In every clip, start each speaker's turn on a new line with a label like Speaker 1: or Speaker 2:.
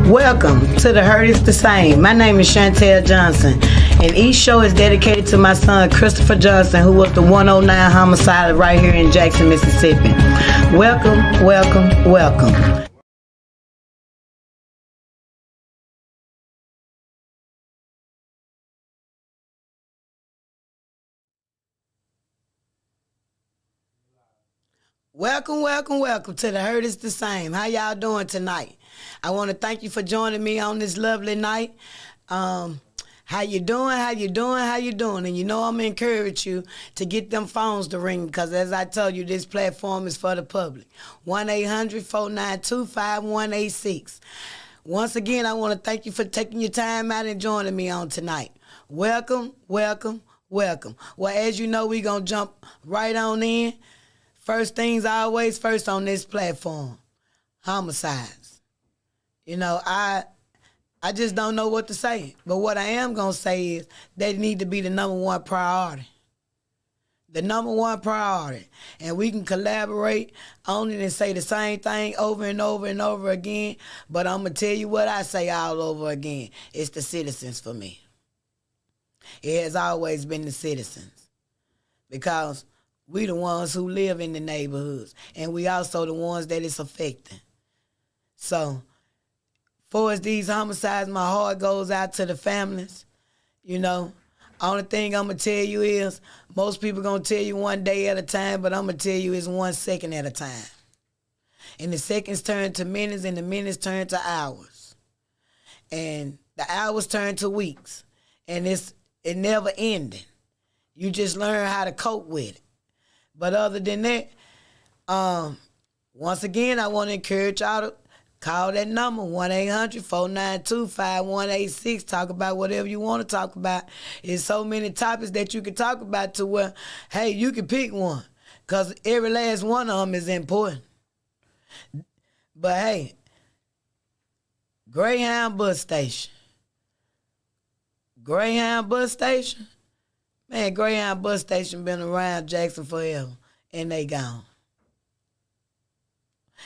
Speaker 1: Welcome to The Hurt is the Same. My name is Chantel Johnson, and each show is dedicated to my son Christopher Johnson, who was the 109 homicide right here in Jackson, Mississippi. Welcome, welcome, welcome. Welcome, welcome, welcome to The Hurt is the Same. How y'all doing tonight? I want to thank you for joining me on this lovely night. How you doing? How you doing? How you doing? And you know I'm going to encourage you to get them phones to ring because as I told you, this platform is for the public. 1-800-492-5186. Once again, I want to thank you for taking your time out and joining me on tonight. Welcome, welcome, welcome. Well, as you know, we're going to jump right on in. First things always first on this platform, homicides. You know, I just don't know what to say. But what I am going to say is they need to be the number one priority. The number one priority. And we can collaborate on it and say the same thing over and over and over again. But I'm going to tell you what I say all over again. It's the citizens for me. It has always been the citizens. Because we the ones who live in the neighborhoods, and we also the ones that it's affecting. So, for as these homicides, my heart goes out to the families. You know, only thing I'm going to tell you is, most people going to tell you one day at a time, but I'm going to tell you it's 1 second at a time. And the seconds turn to minutes, and the minutes turn to hours. And the hours turn to weeks. And it never ending. You just learn how to cope with it. But other than that, once again, I want to encourage y'all to call that number, 1-800-492-5186. Talk about whatever you want to talk about. There's so many topics that you can talk about to where, hey, you can pick one. Because every last one of them is important. But, hey, Greyhound bus station. Greyhound bus station? Man, Greyhound bus station been around Jackson forever, and they gone.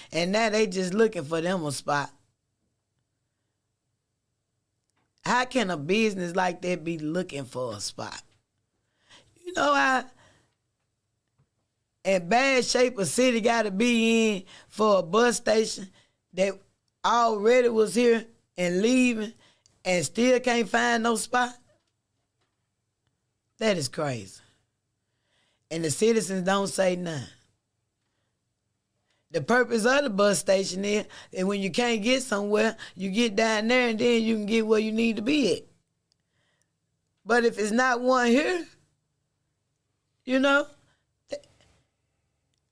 Speaker 1: And now they just looking for them a spot. How can a business like that be looking for a spot? You know how in bad shape a city got to be in for a bus station that already was here and leaving and still can't find no spot? That is crazy. And the citizens don't say nothing. The purpose of the bus station is that when you can't get somewhere, you get down there and then you can get where you need to be at. But if it's not one here, you know,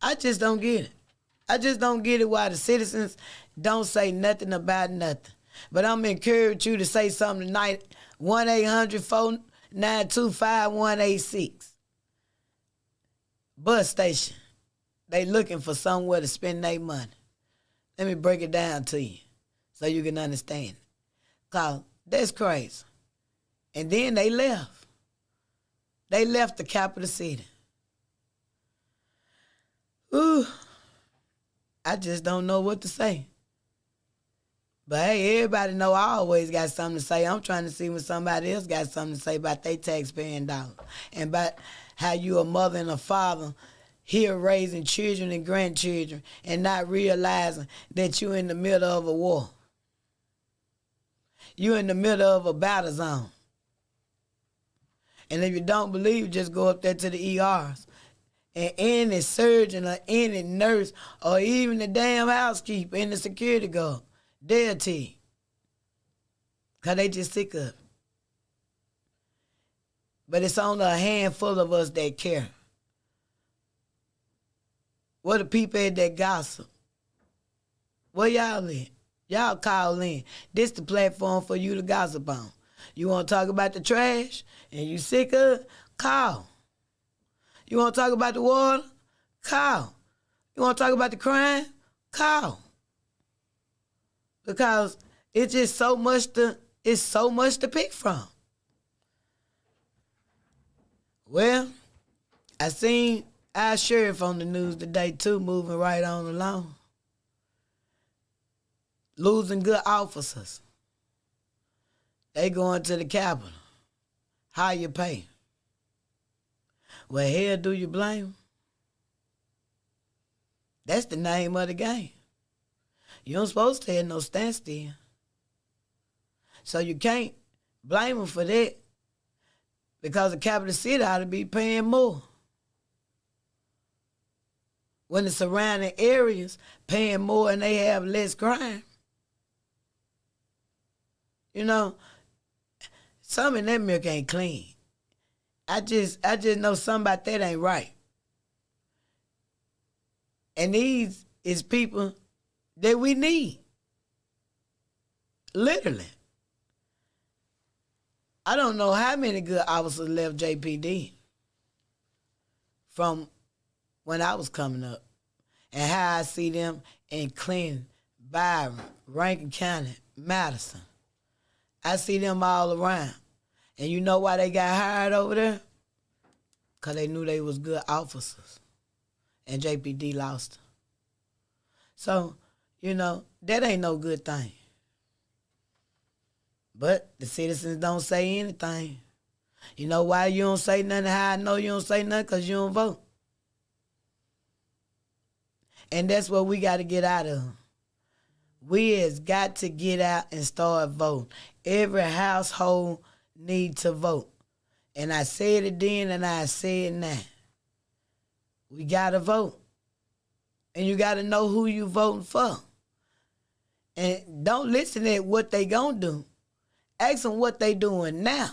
Speaker 1: I just don't get it. I just don't get it why the citizens don't say nothing about nothing. But I'm encouraging you to say something tonight. 1-800-492-5186. Bus station. They looking for somewhere to spend their money. Let me break it down to you so you can understand. Because that's crazy. And then they left. They left the capital city. Ooh, I just don't know what to say. But hey, everybody know I always got something to say. I'm trying to see when somebody else got something to say about their taxpaying dollars and about how you a mother and a father here raising children and grandchildren and not realizing that you're in the middle of a war. You're in the middle of a battle zone. And if you don't believe, just go up there to the ERs. And any surgeon or any nurse or even the damn housekeeper and the security guard, they'll tell you. Because they just sick of it. But it's only a handful of us that care. What the people at that gossip? Where y'all at? Y'all call in. This the platform for you to gossip on. You want to talk about the trash and you sick of it? Call. You want to talk about the water? Call. You want to talk about the crime? Call. Because it's just so much to pick from. Well, I seen our sheriff on the news today too, moving right on along. losing good officers. They going to the Capitol. How you pay? Well, hell, do you blame 'em? That's the name of the game. You don't supposed to have no standstill. So you can't blame them for that because the capital city ought to be paying more. When the surrounding areas paying more and they have less crime. You know, some in that milk ain't clean. I just know something about that ain't right. And these is people that we need. Literally. I don't know how many good officers left JPD from when I was coming up and how I see them in Clinton, Byron, Rankin County, Madison. I see them all around. And you know why they got hired over there? Because they knew they was good officers. And JPD lost them. So, you know, that ain't no good thing. But the citizens don't say anything. You know why you don't say nothing? How I know you don't say nothing? Because you don't vote. And that's what we got to get out of. We has got to get out and start voting. Every household needs to vote. And I said it then and I say it now. We got to vote. And you got to know who you voting for. And don't listen to what they going to do. Ask them what they doing now.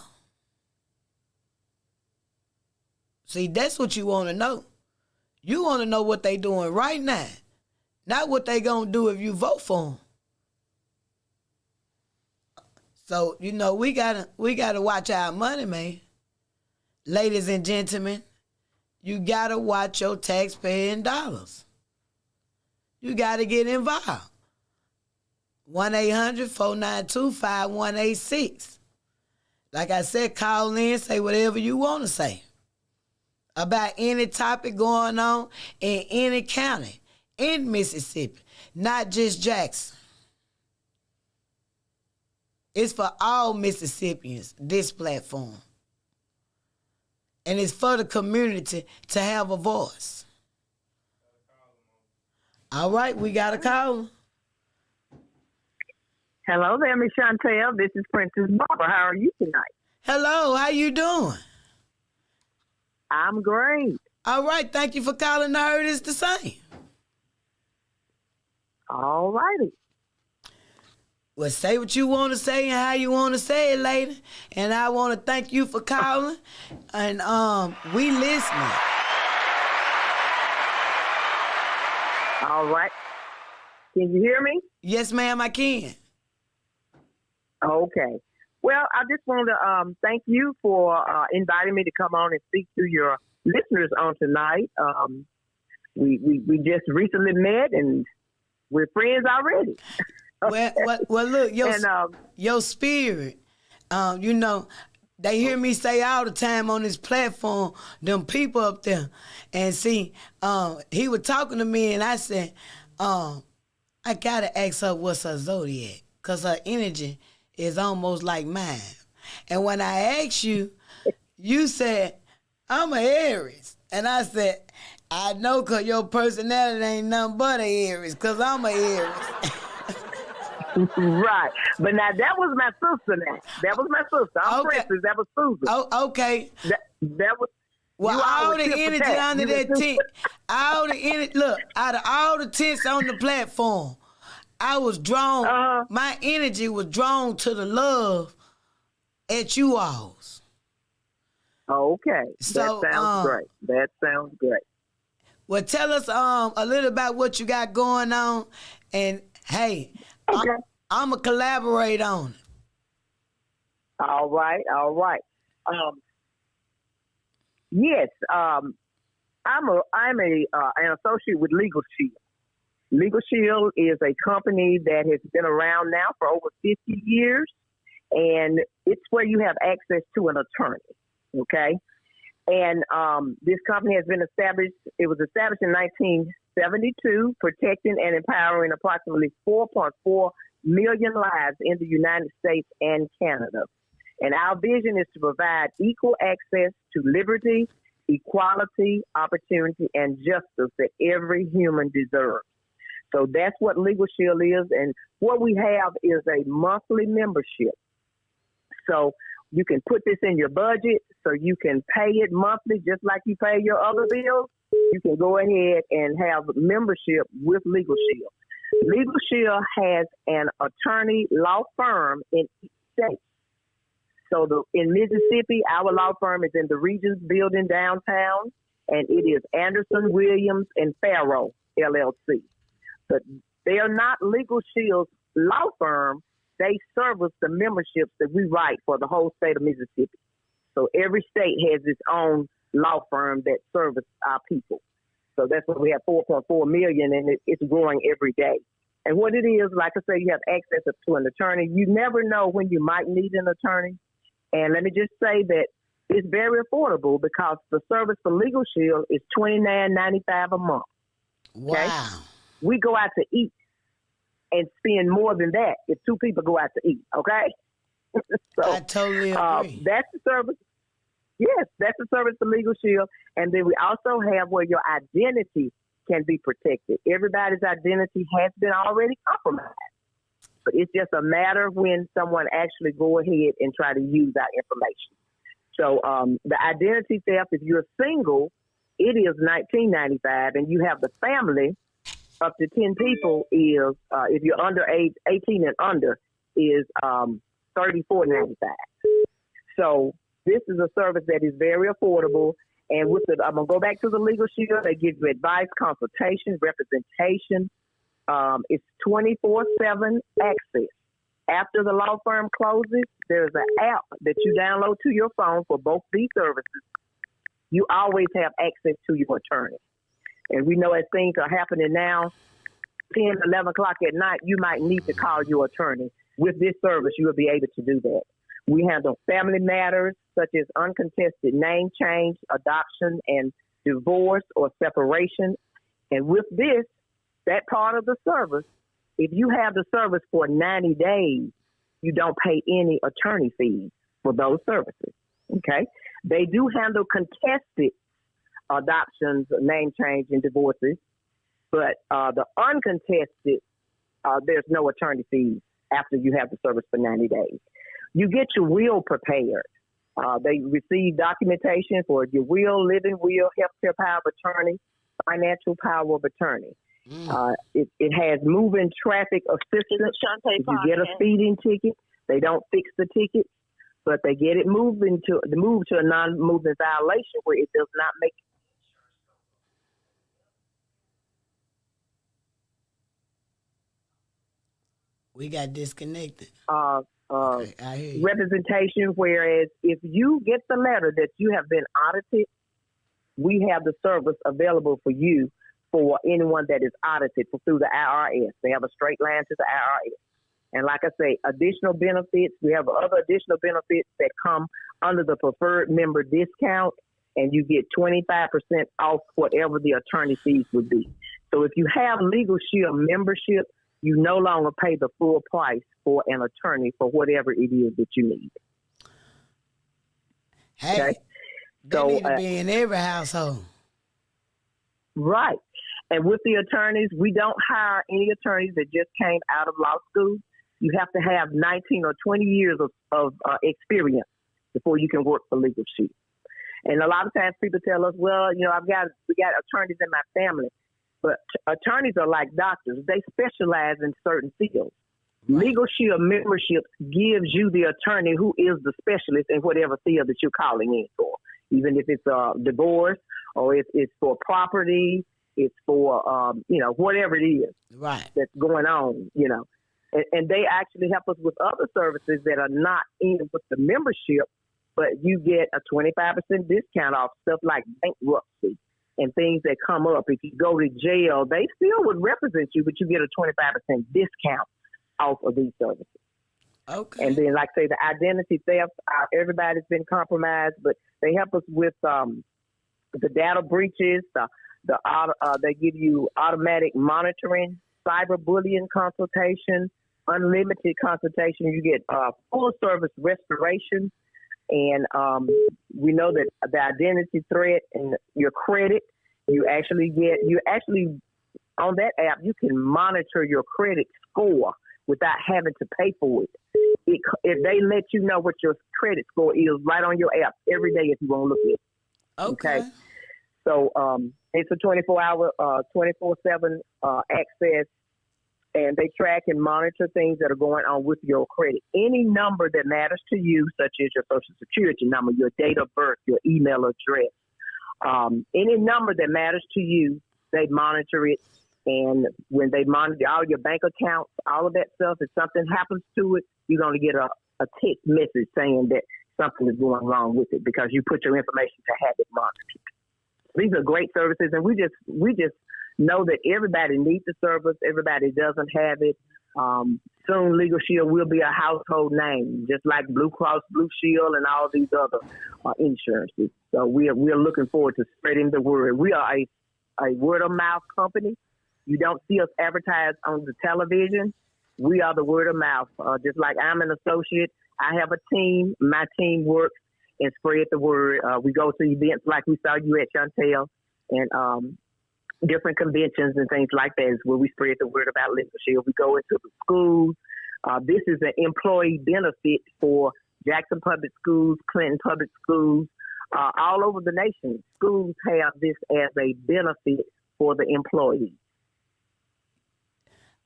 Speaker 1: See, that's what you want to know. You want to know what they doing right now. Not what they going to do if you vote for them. So, you know, we gotta watch our money, man. Ladies and gentlemen, you got to watch your taxpaying dollars. You got to get involved. 1-800-492-5186. Like I said, call in, say whatever you want to say about any topic going on in any county in Mississippi, not just Jackson. It's for all Mississippians, this platform. And it's for the community to have a voice. All right, we got a caller.
Speaker 2: Hello there, Miss Chantel. This is Princess Barbara. How are you tonight?
Speaker 1: Hello, how you doing?
Speaker 2: I'm great.
Speaker 1: All right, thank you for calling. I heard it's the same.
Speaker 2: All righty.
Speaker 1: Well, say what you want to say and how you want to say it, lady. And I want to thank you for calling. And we listening.
Speaker 2: All right. Can you hear me?
Speaker 1: Yes, ma'am, I can.
Speaker 2: Okay. Well, I just want to thank you for inviting me to come on and speak to your listeners on tonight. We just recently met and we're friends already.
Speaker 1: Well, look, your spirit, you know, they hear me say all the time on this platform, them people up there. And see, he was talking to me and I said, I got to ask her what's her zodiac because her energy is almost like mine. And when I asked you, you said, I'm an Aries. And I said, I know because your personality ain't nothing but an Aries because I'm an Aries.
Speaker 2: Right. But now that was my sister now. That was my sister. I'm
Speaker 1: Okay.
Speaker 2: Princess. That was Susan.
Speaker 1: Oh, okay.
Speaker 2: That was...
Speaker 1: Well, all the energy under that tent, look, out of all the tents on the platform, I was drawn, my energy was drawn to the love at you all's.
Speaker 2: Okay.
Speaker 1: So,
Speaker 2: that sounds great. That sounds great.
Speaker 1: Well, tell us a little about what you got going on, and hey,
Speaker 2: okay.
Speaker 1: I'm going to collaborate on it.
Speaker 2: All right. Yes, I'm an associate with Legal Shield. Legal Shield is a company that has been around now for over 50 years, and it's where you have access to an attorney, okay? And this company has been established, it was established in 1972, protecting and empowering approximately 4.4 million lives in the United States and Canada. And our vision is to provide equal access to liberty, equality, opportunity, and justice that every human deserves. So that's what Legal Shield is. And what we have is a monthly membership. So you can put this in your budget so you can pay it monthly just like you pay your other bills. You can go ahead and have membership with Legal Shield. Legal Shield has an attorney law firm in each state. So in Mississippi, our law firm is in the Regents Building downtown, and it is Anderson, Williams, and Farrow, LLC. But they are not Legal Shield's law firm. They service the memberships that we write for the whole state of Mississippi. So every state has its own law firm that services our people. So that's why we have 4.4 million, and it's growing every day. And what it is, like I say, you have access to an attorney. You never know when you might need an attorney. And let me just say that it's very affordable because the service for Legal Shield is $29.95 a month. Okay?
Speaker 1: Wow.
Speaker 2: We go out to eat and spend more than that if two people go out to eat, okay? So,
Speaker 1: I totally agree.
Speaker 2: That's the service. Yes, that's the service for Legal Shield. And then we also have where your identity can be protected. Everybody's identity has been already compromised. But it's just a matter of when someone actually go ahead and try to use our information. So the identity theft, if you're single, it is $19.95, and you have the family up to 10 people is, if you're under age 18 and under, is $34.95. So this is a service that is very affordable. And with I'm going to go back to the Legal Shield. They give you advice, consultation, representation. It's 24/7 access. After the law firm closes, there's an app that you download to your phone for both these services. You always have access to your attorney. And we know as things are happening now, 10, 11 o'clock at night, you might need to call your attorney. With this service, you will be able to do that. We handle family matters such as uncontested name change, adoption, and divorce or separation. And with this, that part of the service, if you have the service for 90 days, you don't pay any attorney fees for those services, okay? They do handle contested adoptions, name change, and divorces, but the uncontested, there's no attorney fees after you have the service for 90 days. You get your will prepared. They receive documentation for your will, living will, healthcare power of attorney, financial power of attorney. It has moving traffic assistance. If you get a speeding ticket, they don't fix the ticket, but they get it moved to a non-moving violation where it does not make.
Speaker 1: We got disconnected.
Speaker 2: Okay,
Speaker 1: I hear you.
Speaker 2: Representation, whereas if you get the letter that you have been audited, we have the service available for you for anyone that is audited through the IRS. They have a straight line to the IRS. And like I say, additional benefits, we have other additional benefits that come under the preferred member discount, and you get 25% off whatever the attorney fees would be. So if you have Legal Shield membership, you no longer pay the full price for an attorney for whatever it is that you need.
Speaker 1: Hey,
Speaker 2: okay?
Speaker 1: They need to be in every household.
Speaker 2: Right. And with the attorneys, we don't hire any attorneys that just came out of law school. You have to have 19 or 20 years of experience before you can work for Legal Shield. And a lot of times people tell us, well, we got attorneys in my family. But attorneys are like doctors. They specialize in certain fields. Right. Legal Shield membership gives you the attorney who is the specialist in whatever field that you're calling in for, even if it's a divorce or if it's for property, it's for, whatever it is that's going on, And they actually help us with other services that are not in with the membership, but you get a 25% discount off stuff like bankruptcy and things that come up. If you go to jail, they still would represent you, but you get a 25% discount off of these services.
Speaker 1: Okay.
Speaker 2: And then, like I say, the identity theft, everybody's been compromised, but they help us with the data breaches, they give you automatic monitoring, cyberbullying consultation, unlimited consultation. You get full service restoration, and we know that the identity threat and your credit. You actually on that app, you can monitor your credit score without having to pay for it. If they let you know what your credit score is right on your app every day if you want to look at it.
Speaker 1: Okay.
Speaker 2: So it's a 24-hour, 24/7 access, and they track and monitor things that are going on with your credit. Any number that matters to you, such as your Social Security number, your date of birth, your email address, any number that matters to you, they monitor it. And when they monitor all your bank accounts, all of that stuff, if something happens to it, you're going to get a text message saying that something is going wrong with it because you put your information to have it monitored. These are great services, and we just know that everybody needs the service. Everybody doesn't have it. Soon, Legal Shield will be a household name, just like Blue Cross Blue Shield and all these other insurances. So we are looking forward to spreading the word. We are a word of mouth company. You don't see us advertised on the television. We are the word of mouth. Just like I'm an associate, I have a team. My team works and spread the word. We go to events like we saw you at SHANTELL and different conventions and things like that is where we spread the word about Legal Shield. We go into the schools. This is an employee benefit for Jackson Public Schools, Clinton Public Schools, all over the nation. Schools have this as a benefit for the employees.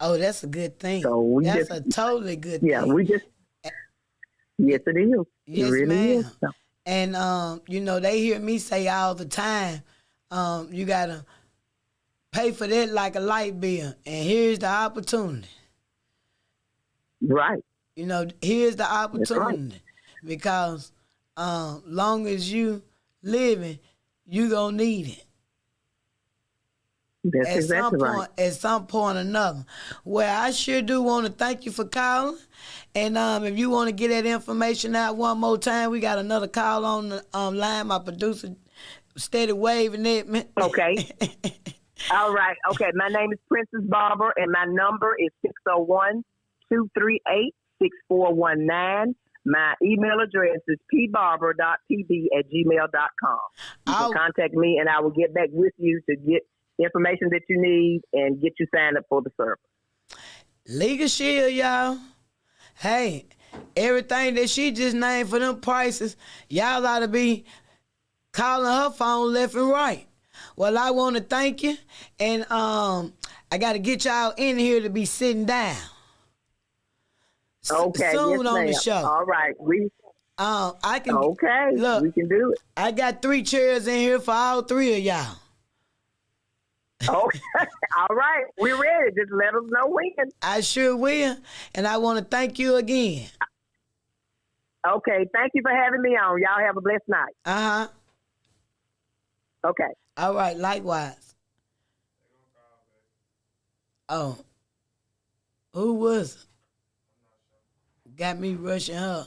Speaker 1: Oh, that's a good thing.
Speaker 2: So
Speaker 1: that's a totally good thing.
Speaker 2: Yeah, yes, it is.
Speaker 1: Yes,
Speaker 2: it really
Speaker 1: ma'am.
Speaker 2: is.
Speaker 1: And, they hear me say all the time, you got to pay for that like a light bill. And here's the opportunity.
Speaker 2: Right.
Speaker 1: Here's the opportunity.
Speaker 2: Right.
Speaker 1: Because long as you living, you going to need it.
Speaker 2: That's exactly right.
Speaker 1: At some point or another. Well, I sure do want to thank you for calling. And if you want to get that information out one more time, we got another call on the line. My producer steady waving at me.
Speaker 2: Okay. All right. Okay. My name is Princess Barber, and my number is 601-238-6419. My email address is pbarber.pb@gmail.com. You can contact me, and I will get back with you to get information that you need and get you signed up for the service.
Speaker 1: Legal Shield, y'all. Hey, everything that she just named for them prices, y'all ought to be calling her phone left and right. Well, I want to thank you, and I got to get y'all in here to be sitting down.
Speaker 2: Okay,
Speaker 1: soon
Speaker 2: yes,
Speaker 1: on
Speaker 2: ma'am.
Speaker 1: the show.
Speaker 2: All right,
Speaker 1: I can.
Speaker 2: Okay,
Speaker 1: look,
Speaker 2: we can do it.
Speaker 1: I got 3 chairs in here for all 3 of y'all.
Speaker 2: Okay, all right, we're ready. Just let us know when.
Speaker 1: I sure will, and I want to thank you again.
Speaker 2: Okay, thank you for having me on. Y'all have a blessed night.
Speaker 1: Uh-huh.
Speaker 2: Okay.
Speaker 1: All right, likewise. Oh. Who was it? Got me rushing her.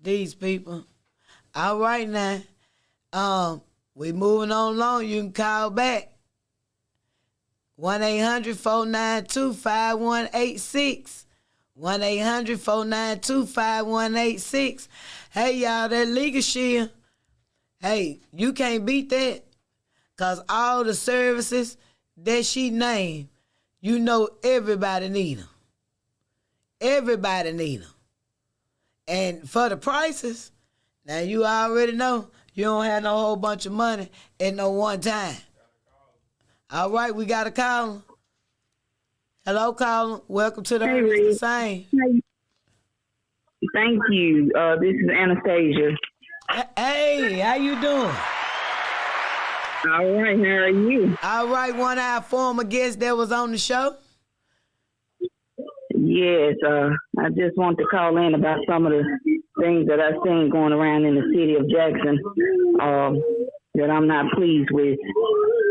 Speaker 1: These people. All right now. We moving on along. You can call back. 1-800-492-5186. 1-800-492-5186. Hey, y'all, that Legal Shield. Hey, you can't beat that. Because all the services that she named, everybody need them. Everybody need them. And for the prices, now you already know you don't have no whole bunch of money at no one time. All right, we got a caller. Hello, caller. Welcome to the Earth the Same.
Speaker 3: Thank you. This is Anastasia.
Speaker 1: Hey, how you doing?
Speaker 3: All right, how are you?
Speaker 1: All right, one of our former guests that was on the show.
Speaker 3: Yes, I just want to call in about some of the things that I've seen going around in the city of Jackson that I'm not pleased with.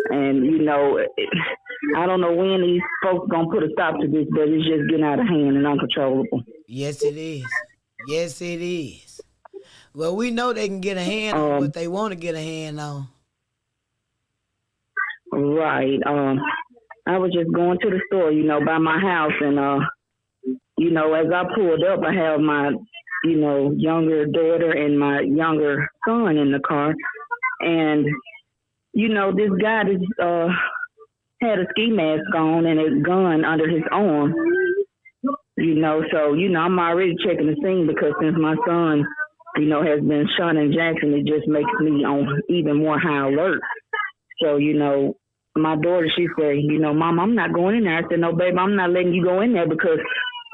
Speaker 3: And, I don't know when these folks going to put a stop to this, but it's just getting out of hand and uncontrollable.
Speaker 1: Yes, it is. Yes, it is. Well, we know they can get a hand on what they want to get a hand on.
Speaker 3: Right. I was just going to the store, by my house, and you know, as I pulled up, I have my, you know, younger daughter and my younger son in the car. And, you know, this guy had a ski mask on and a gun under his arm. You know, so, you know, I'm already checking the scene because since my son, you know, has been shot in Jackson, it just makes me on even more high alert. So, you know, my daughter, she said, you know, Mom, I'm not going in there. I said, no, babe, I'm not letting you go in there because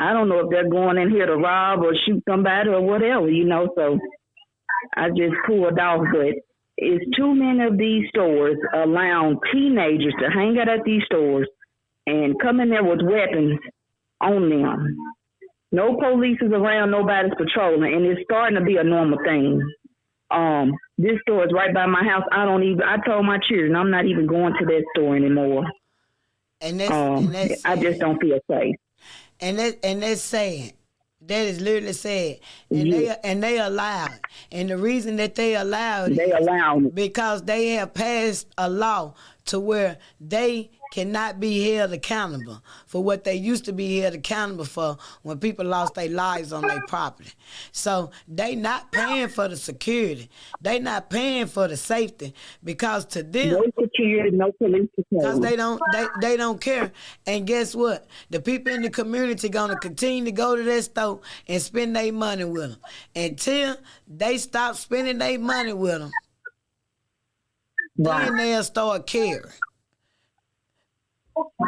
Speaker 3: I don't know if they're going in here to rob or shoot somebody or whatever, you know. So I just pulled off. But it's too many of these stores allowing teenagers to hang out at these stores and come in there with weapons on them. No police is around, nobody's patrolling, and it's starting to be a normal thing. This store is right by my house. I told my children I'm not even going to that store anymore.
Speaker 1: And that's
Speaker 3: I just don't feel safe.
Speaker 1: And that's sad. That is literally sad. And they allow it. And the reason that they allow it because they have passed a law to where they cannot be held accountable for what they used to be held accountable for when people lost their lives on their property. So they not paying for the security. They not paying for the safety because to them,
Speaker 3: no security, no police
Speaker 1: because they don't care. And guess what? The people in the community gonna continue to go to that store and spend their money with them until they stop spending their money with them.
Speaker 3: Right.
Speaker 1: Then they'll start caring.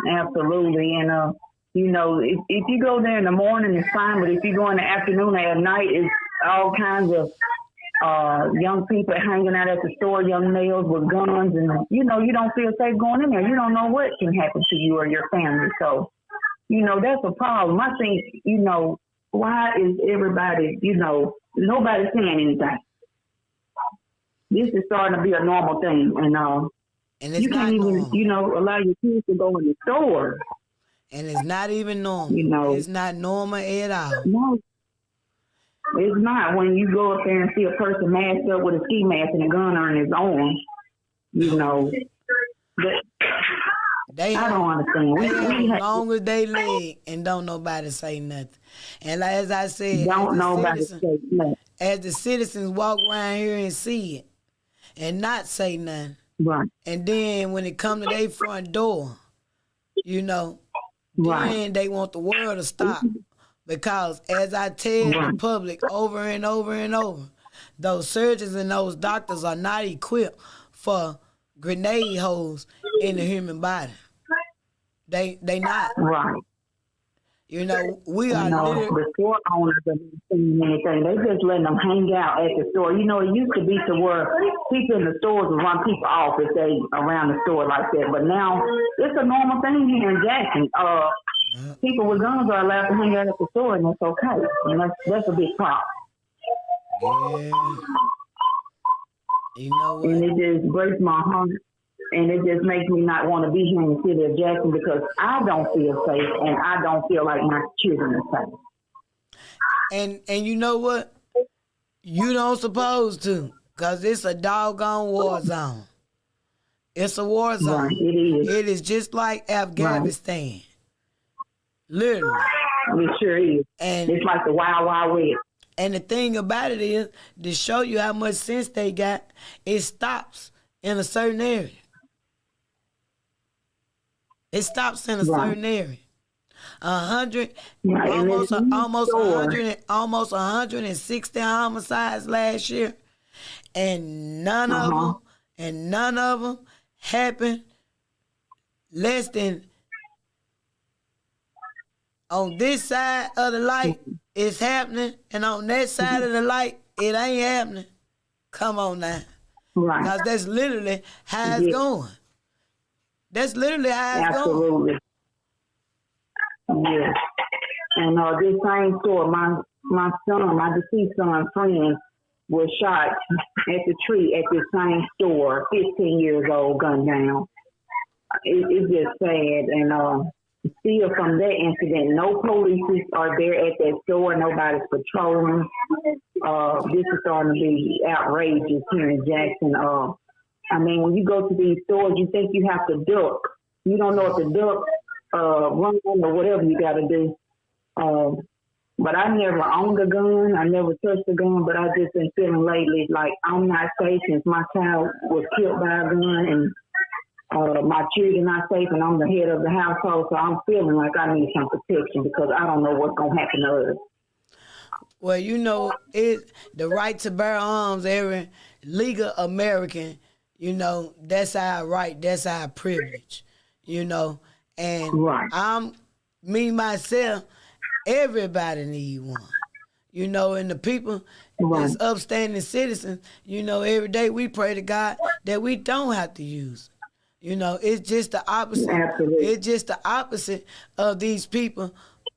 Speaker 3: Absolutely. And, you know, if you go there in the morning, it's fine. But if you go in the afternoon or at night, it's all kinds of young people hanging out at the store, young males with guns. And, you know, you don't feel safe going in there. You don't know what can happen to you or your family. So, you know, that's a problem. I think, you know, why is everybody, you know, nobody's saying anything? This is starting to be a normal thing. And
Speaker 1: it's
Speaker 3: you can't even, normal. You know, allow your kids to go in the store.
Speaker 1: And it's not even normal.
Speaker 3: You know,
Speaker 1: it's not normal at all.
Speaker 3: No, it's not. When you go up there and see a person masked up with a ski mask and a gun on his arm, you know, I don't understand.
Speaker 1: They have long as they leg and don't nobody say nothing. And as I said, as the citizens walk around here and see it and not say nothing.
Speaker 3: Right.
Speaker 1: And then when it comes to their front door, you know,
Speaker 3: right.
Speaker 1: Then they want the world to stop. Because as I tell the public over and over and over, those surgeons and those doctors are not equipped for grenade holes in the human body. They not.
Speaker 3: Right.
Speaker 1: You know, we are literally...
Speaker 3: The store owners are not saying anything. They just letting them hang out at the store. You know, it used to be to where people in the stores would run people off if they around the store like that. But now, it's a normal thing here in Jackson. People with guns are allowed to hang out at the store, and that's okay. And that's a big problem.
Speaker 1: Yeah. You know what?
Speaker 3: And it just breaks my heart. And it just makes me not want to be here in the city of Jackson because I don't feel safe and I don't feel like my children are
Speaker 1: safe. And you know what? You don't supposed to because it's a doggone war zone. It's a war zone.
Speaker 3: Right, it is.
Speaker 1: It is just like Afghanistan. Right. Literally.
Speaker 3: It sure is.
Speaker 1: And
Speaker 3: it's like the Wild Wild West.
Speaker 1: And the thing about it is, to show you how much sense they got, it stops in a certain area. It stops in a certain area. 100, almost 160 homicides last year, and none of them happened less than on this side of the light. It's happening, and on that side of the light, it ain't happening. Come on now,
Speaker 3: right?
Speaker 1: Because that's literally how it's going. That's literally how it's
Speaker 3: going. Yes. And this same store, my son, my deceased son, friend, was shot at the tree at this same store, 15 years old, gunned down. It's just sad. And still from that incident, no police are there at that store. Nobody's patrolling. This is starting to be outrageous here in Jackson. I mean, when you go to these stores, you think you have to duck. You don't know if to duck, run or whatever you got to do. But I never owned a gun. I never touched a gun. But I just been feeling lately like I'm not safe since my child was killed by a gun, and my children not safe, and I'm the head of the household. So I'm feeling like I need some protection because I don't know what's gonna happen to us.
Speaker 1: Well, you know, the right to bear arms, every legal American, you know, that's our right, that's our privilege, you know. And
Speaker 3: Right.
Speaker 1: myself, everybody need one. You know, and the people that's
Speaker 3: Right.
Speaker 1: upstanding citizens, you know, every day we pray to God that we don't have to use it. You know, it's just the opposite.
Speaker 3: Absolutely.
Speaker 1: It's just the opposite of these people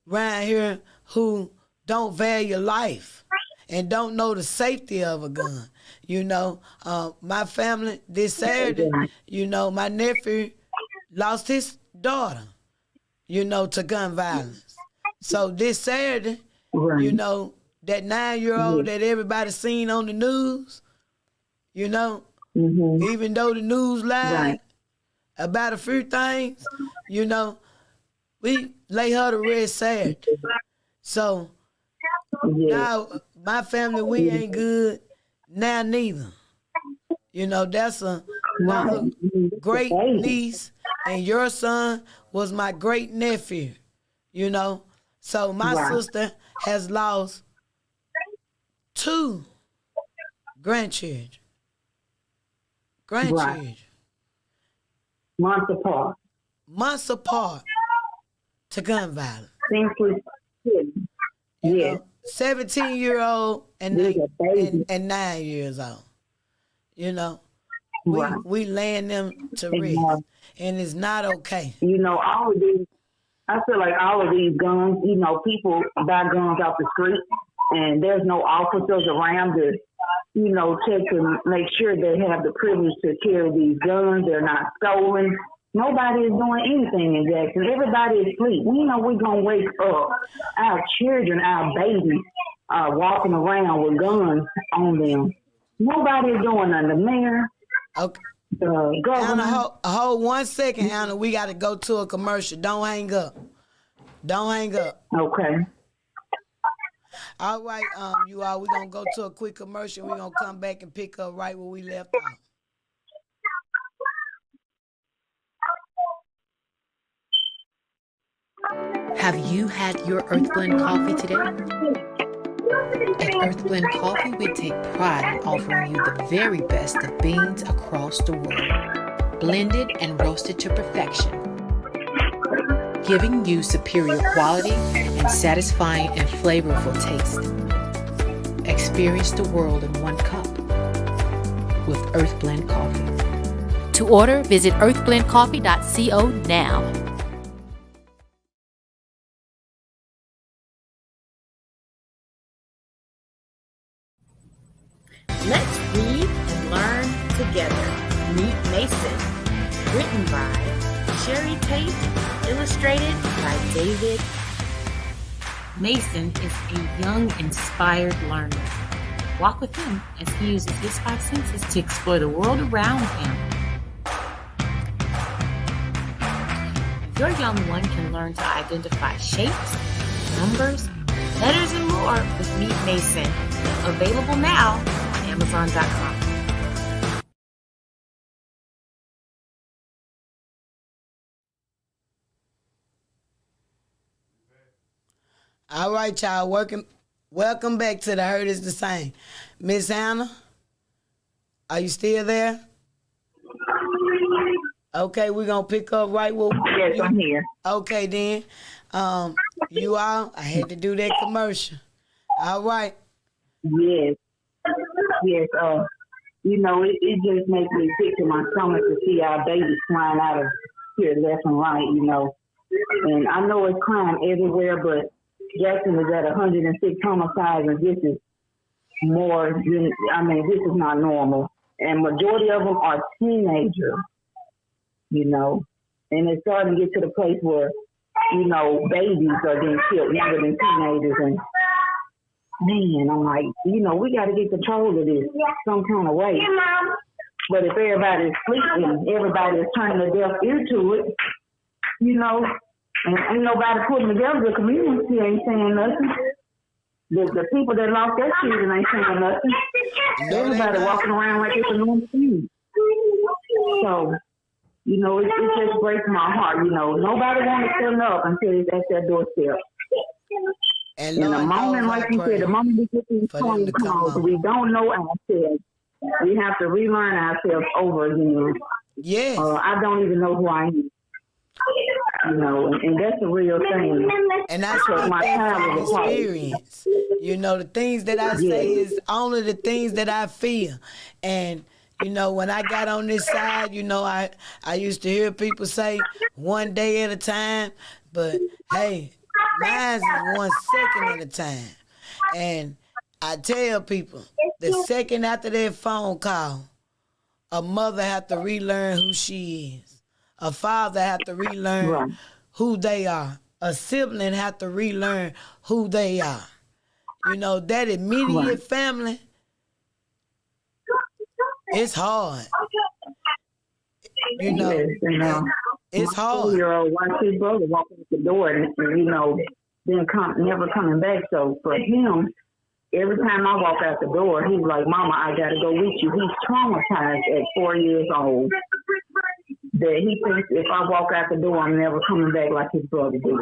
Speaker 1: around here who don't value life and don't know the safety of a gun. You know, my family this Saturday, you know, my nephew lost his daughter, you know, to gun violence. So this Saturday,
Speaker 3: Right.
Speaker 1: you know, that 9-year-old that everybody seen on the news, you know,
Speaker 3: Mm-hmm.
Speaker 1: even though the news lied
Speaker 3: Right.
Speaker 1: about a few things, you know, we lay her to rest Saturday. So
Speaker 3: Yeah.
Speaker 1: now my family, we ain't good now neither. You know, that's another great niece, and your son was my great nephew, you know. So my
Speaker 3: Right.
Speaker 1: sister has lost 2 grandchildren.
Speaker 3: Right. Months apart.
Speaker 1: Months apart to gun violence.
Speaker 3: Simply.
Speaker 1: You
Speaker 3: Yes.
Speaker 1: know, 17-year-old and
Speaker 3: These are babies.
Speaker 1: 9 years old. You know,
Speaker 3: Right.
Speaker 1: we laying them to rest,
Speaker 3: Exactly.
Speaker 1: and it's not okay.
Speaker 3: You know, all of these, I feel like all of these guns, you know, people buy guns off the street and there's no officers around to, you know, check to make sure they have the privilege to carry these guns. They're not stolen. Nobody is doing anything in Jackson. Everybody is asleep. We know we're going to wake up our children, our babies, walking around with guns on them. Nobody is doing nothing. The mayor,
Speaker 1: Okay.
Speaker 3: the governor.
Speaker 1: Anna, hold 1 second, Anna. We got to go to a commercial. Don't hang up. Don't hang up.
Speaker 3: Okay.
Speaker 1: All right, you all, we're going to go to a quick commercial. We're going to come back and pick up right where we left off.
Speaker 4: Have you had your Earthblend coffee today? At Earthblend Coffee, we take pride in offering you the very best of beans across the world, blended and roasted to perfection, giving you superior quality and satisfying and flavorful taste. Experience the world in one cup with Earthblend Coffee. To order, visit earthblendcoffee.co now.
Speaker 5: Let's read and learn together. Meet Mason. Written by Sherry Tate. Illustrated by David. Mason is a young, inspired learner. Walk with him as he uses his 5 senses to explore the world around him. Your young one can learn to identify shapes, numbers, letters, and more with Meet Mason. Available now on Amazon.com.
Speaker 1: All right, y'all. Welcome back to The Hurt is the Same. Miss Anna, are you still there? Okay, we're going to pick up right where...
Speaker 3: Yes, I'm here.
Speaker 1: Okay, then. You all, I had to do that commercial. All right.
Speaker 3: Yes. Yes. You know, it just makes me sick to my stomach to see our babies flying out of here left and right, you know. And I know it's crime everywhere, but Jackson is at 106 homicides, and this is more than, this is not normal. And majority of them are teenagers, you know. And it's starting to get to the place where, you know, babies are getting killed younger than teenagers. And, man, I'm like, you know, we got to get control of this some kind of way. But if everybody's sleeping, everybody is turning a deaf ear to it, you know, And ain't nobody putting together. The community ain't saying nothing. The people that lost their children ain't saying nothing.
Speaker 1: No,
Speaker 3: Everybody walking around like it's a normal thing. So, you know, it just breaks my heart. You know, nobody wants to stand up until it's at their doorstep.
Speaker 1: And
Speaker 3: in
Speaker 1: Lord
Speaker 3: the moment,
Speaker 1: knows
Speaker 3: like
Speaker 1: I
Speaker 3: you
Speaker 1: pray
Speaker 3: said, the moment we get these
Speaker 1: for them
Speaker 3: phone
Speaker 1: to come
Speaker 3: calls,
Speaker 1: on.
Speaker 3: we don't know ourselves. We have to relearn ourselves over again.
Speaker 1: Yes.
Speaker 3: I don't even know who I am. You know, and that's the real thing.
Speaker 1: And I speak that from experience. You know, the things that I say is only the things that I feel. And, you know, when I got on this side, you know, I used to hear people say 1 day at a time. But, hey, mine is 1 second at a time. And I tell people, the second after that phone call, a mother have to relearn who she is. A father have to relearn who they are. A sibling have to relearn who they are. You know, that immediate family, it's hard. You know, it's hard.
Speaker 3: 4-year-old watched his brother walk out the door and you know, never coming back. So for him, every time I walk out the door, he's like, Mama, I got to go with you. He's traumatized at 4 years old. That he thinks if I walk out the door, I'm never coming back like his brother did.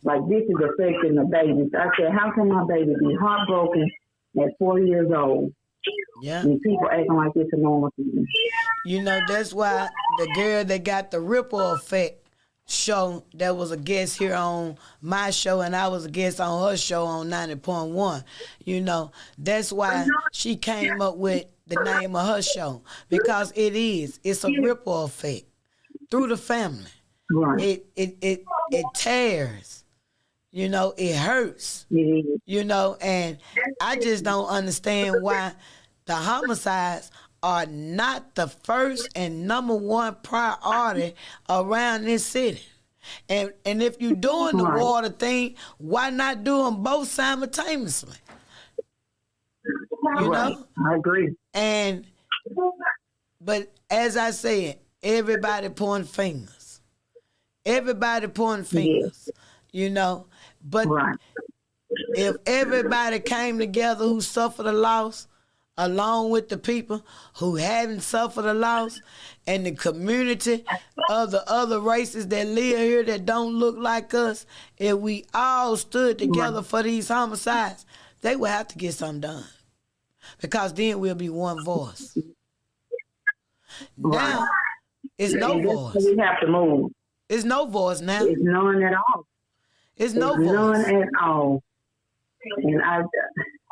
Speaker 3: Like, this is affecting the babies. I said, how can my baby be heartbroken at 4 years old?
Speaker 1: Yeah.
Speaker 3: And people acting like it's a normal thing.
Speaker 1: You know, that's why the girl that got the ripple effect show that was a guest here on my show, and I was a guest on her show on 90.1. You know, that's why she came up with the name of her show, because it's a ripple effect through the family. Right. It tears. You know, it hurts. You know, and I just don't understand why the homicides are not the first and number one priority around this city. And if you're doing the water thing, why not do them both simultaneously? You know?
Speaker 3: I agree.
Speaker 1: But as I said, everybody pointing fingers. Everybody pointing fingers. You know? But if everybody came together who suffered a loss, along with the people who hadn't suffered a loss, and the community of the other races that live here that don't look like us, if we all stood together for these homicides, they would have to get something done. Because then we'll be one voice. Now, it's no voice.
Speaker 3: We have to move.
Speaker 1: It's no voice now.
Speaker 3: It's none at all.
Speaker 1: It's no voice.
Speaker 3: None at all. And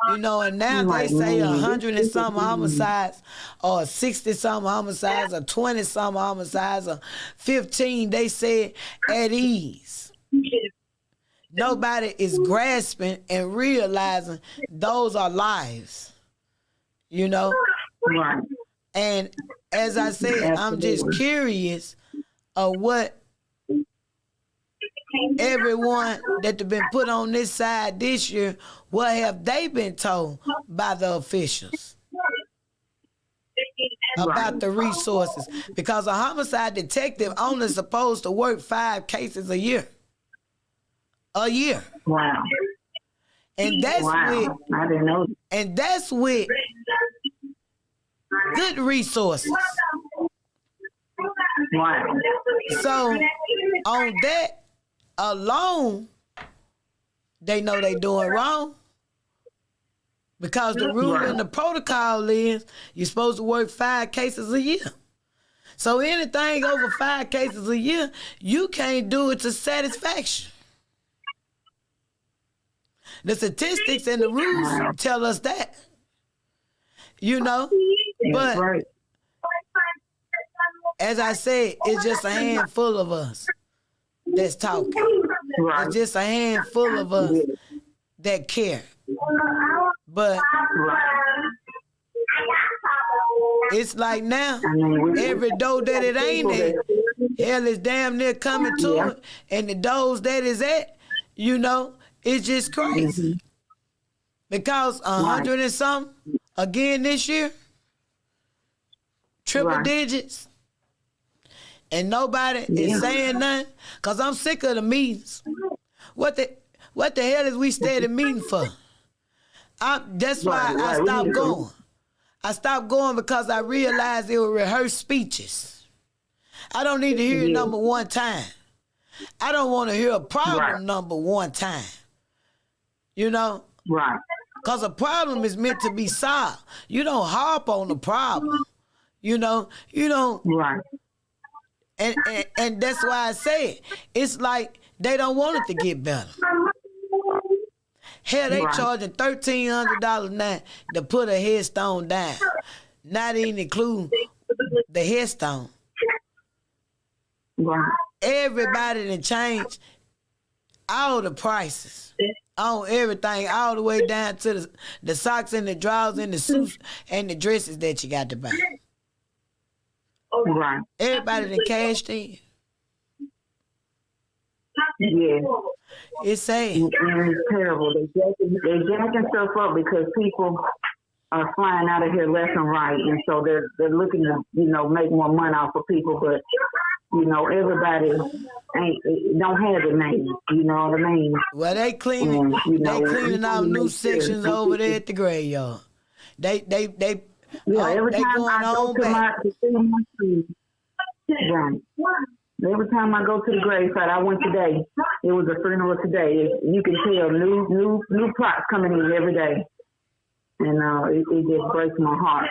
Speaker 1: you know, and now they say 100 and some homicides, or 60 some homicides, or 20 some homicides, or 15. They said at ease. Nobody is grasping and realizing those are lives. You know, and as I said, I'm just curious of what everyone that have been put on this side this year, what have they been told by the officials about the resources? Because a homicide detective only supposed to work 5 cases a year.
Speaker 3: Wow.
Speaker 1: And that's
Speaker 3: I didn't know.
Speaker 1: And that's with good resources.
Speaker 3: Wow.
Speaker 1: So on that alone, they know they doing wrong. Because the rule and the protocol is you're supposed to work 5 cases a year. So anything over 5 cases a year, you can't do it to satisfaction. The statistics and the rules tell us that. You know? But as I said, it's just a handful of us that's talking. It's just a handful of us that care. But it's like now, every door that it ain't at, hell is damn near coming to it. And the doors that is at, you know, it's just crazy. Because 100 and something again this year, triple digits, and nobody is saying nothing, because I'm sick of the meetings. What the hell is we staying in meeting for? That's why I stopped going. I stopped going because I realized it were rehearsed speeches. I don't need to hear it number one time. I don't want to hear a problem number one time. You know?
Speaker 3: Right.
Speaker 1: Because a problem is meant to be solved. You don't harp on the problem. You know? You don't.
Speaker 3: Right.
Speaker 1: And that's why I say it. It's like they don't want it to get better. Hell, they charging $1,300 now to put a headstone down. Not even include the headstone.
Speaker 3: Right.
Speaker 1: Everybody done changed all the prices on everything, all the way down to the socks and the drawers and the suits and the dresses that you got to buy.
Speaker 3: Right.
Speaker 1: Everybody done cashed in.
Speaker 3: Yeah.
Speaker 1: It's sad.
Speaker 3: And it's terrible. They're jacking stuff up because people are flying out of here left and right, and so they're looking to, make more money off of people, but everybody don't have the name. You know what I mean?
Speaker 1: Well, they cleaning out new sections over there at the graveyard. They
Speaker 3: every time I go to my every time I go to the gravesite, I went today. It was a funeral today. You can tell new plots coming in every day, and it just breaks my heart.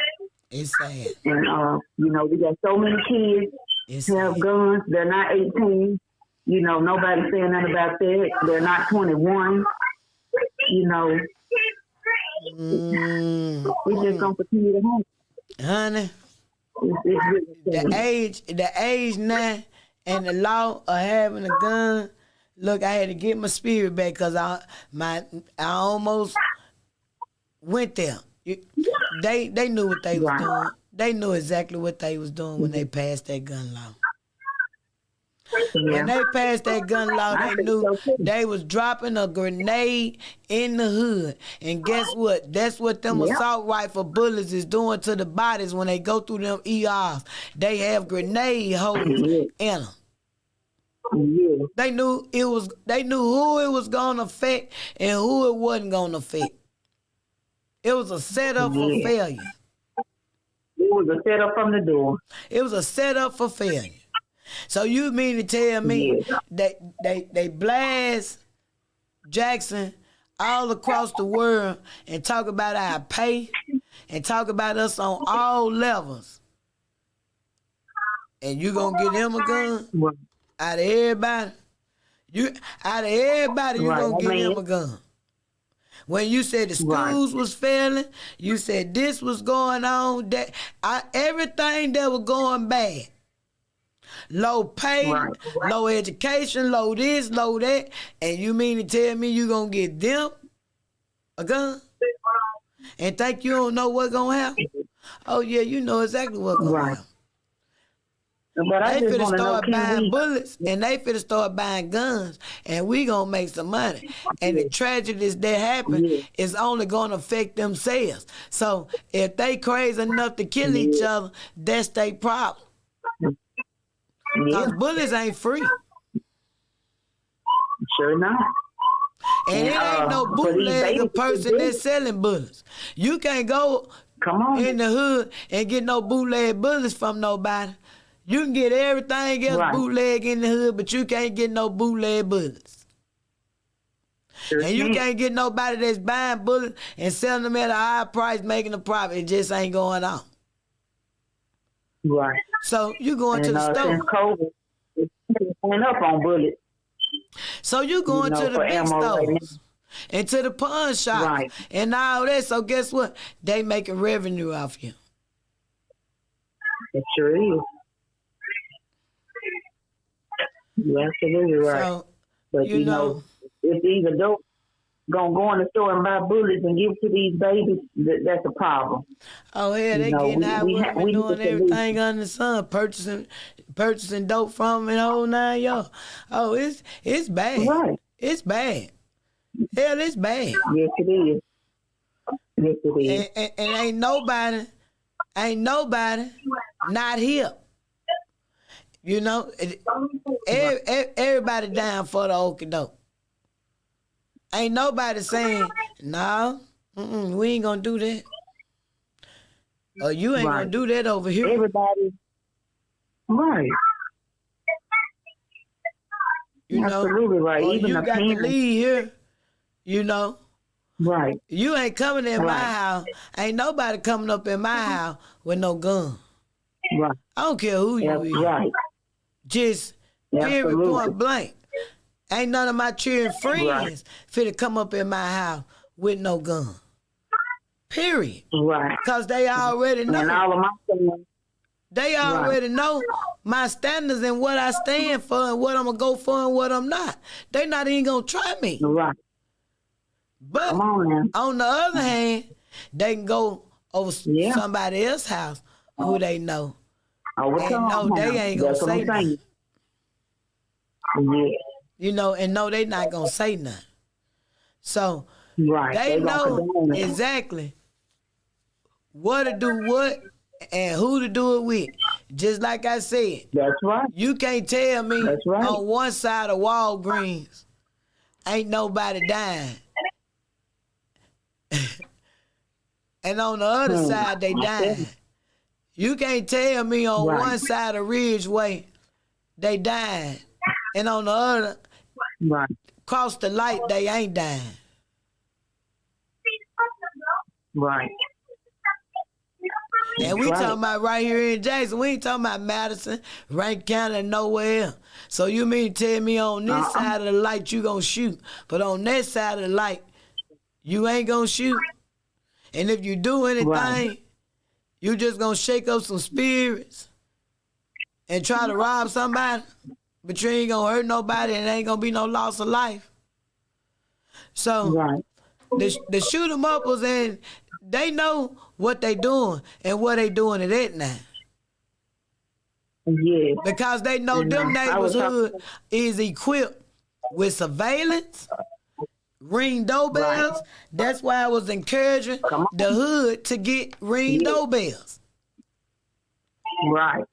Speaker 1: It's sad.
Speaker 3: And we got so many kids who have guns. They're not 18. Nobody's saying nothing about that. They're not 21. We just gonna continue to happen.
Speaker 1: Honey,
Speaker 3: it's
Speaker 1: the age now and the law of having a gun. Look, I had to get my spirit back because I almost went there. They knew what they was doing. They knew exactly what they was doing when they passed that gun law. When they passed that gun law, they knew they was dropping a grenade in the hood. And guess what? That's what them assault rifle bullets is doing to the bodies when they go through them ERs. They have grenade holes in them. They knew who it was gonna affect and who it wasn't gonna affect. It was a setup for failure.
Speaker 3: It was a setup from the door.
Speaker 1: It was a setup for failure. So you mean to tell me that they blast Jackson all across the world and talk about our pay and talk about us on all levels, and you gonna get him a gun out of everybody? You gonna get him a gun? When you said the schools was failing, you said this was going on, everything that was going bad. Low pay, low education, low this, low that, and you mean to tell me you gonna get them a gun and think you don't know what's gonna happen? Oh yeah, you know exactly what's gonna happen.
Speaker 3: But
Speaker 1: they finna start buying bullets and they finna start buying guns, and we gonna make some money. And the tragedies that happen is only gonna affect themselves. So if they crazy enough to kill each other, that's their problem. Because bullets ain't free.
Speaker 3: Sure not.
Speaker 1: And it ain't no bootlegger person that's selling bullets. You can't go in the hood and get no bootleg bullets from nobody. You can get everything else bootleg in the hood, but you can't get no bootleg bullets. Sure and you can't get nobody that's buying bullets and selling them at a high price, making a profit. It just ain't going on.
Speaker 3: Right.
Speaker 1: So you going to the store.
Speaker 3: Since COVID, it went up on bullets.
Speaker 1: So you going to the big stores and to the pawn shops and all that. So guess what? They making revenue off you.
Speaker 3: It sure is. You're absolutely right. So, but you know, if these adults gonna go in the store and buy bullets and give to these babies, that's a problem.
Speaker 1: Oh yeah, they getting out we doing everything under the sun, purchasing dope from them and whole 9 yards. Oh, it's bad. Right. It's bad. Hell, it's bad.
Speaker 3: Yes, it is. Yes, it is.
Speaker 1: And ain't nobody not here. You know, everybody down for the okie doke. Ain't nobody saying, no, we ain't gonna do that. Or you ain't gonna do that over here.
Speaker 3: Everybody, right.
Speaker 1: You know,
Speaker 3: absolutely right.
Speaker 1: or
Speaker 3: Even
Speaker 1: you
Speaker 3: the
Speaker 1: got to
Speaker 3: parents,
Speaker 1: leave here, you know.
Speaker 3: right.
Speaker 1: You ain't coming in my
Speaker 3: Right.
Speaker 1: house. Ain't nobody coming up in my house with no gun.
Speaker 3: Right.
Speaker 1: I don't care who you
Speaker 3: That's
Speaker 1: is.
Speaker 3: right.
Speaker 1: Just period,
Speaker 3: Absolutely.
Speaker 1: point blank. Ain't none of my children friends finna come up in my house with no gun. Period.
Speaker 3: Right.
Speaker 1: Because they already know.
Speaker 3: And all of my friends,
Speaker 1: They already know my standards and what I stand for and what I'm going to go for and what I'm not. They not even going to try me.
Speaker 3: right.
Speaker 1: But
Speaker 3: Come on now.
Speaker 1: on the other hand, they can go over
Speaker 3: Yeah.
Speaker 1: somebody else's house who they know.
Speaker 3: Overcome.
Speaker 1: And know they ain't going to
Speaker 3: That's what
Speaker 1: say
Speaker 3: I'm
Speaker 1: nothing.
Speaker 3: saying. Yeah.
Speaker 1: You know, and know they not going to say nothing. So
Speaker 3: Right.
Speaker 1: they
Speaker 3: gonna
Speaker 1: know
Speaker 3: condone it.
Speaker 1: exactly what to do what and who to do it with. Just like I said,
Speaker 3: That's right.
Speaker 1: you can't tell me
Speaker 3: That's right.
Speaker 1: on one side of Walgreens ain't nobody dying. And on the other side they dying. You can't tell me on one side of Ridgeway they dying. And on the other,
Speaker 3: Right.
Speaker 1: across the light, they ain't dying.
Speaker 3: Right.
Speaker 1: And we
Speaker 3: Right.
Speaker 1: talking about right here in Jackson. We ain't talking about Madison, Rankin County, nowhere else. So you mean to tell me on this side of the light you gonna shoot, but on that side of the light you ain't gonna shoot? And if you do anything, you just gonna shake up some spirits and try to rob somebody, but you ain't gonna hurt nobody and ain't gonna be no loss of life. So the shoot 'em up was in, they know what they doing and what they doing it at now.
Speaker 3: Yeah.
Speaker 1: Because they know them neighborhood is equipped with surveillance, ring doorbells. That's why I was encouraging the hood to get ring doorbells.
Speaker 3: Right.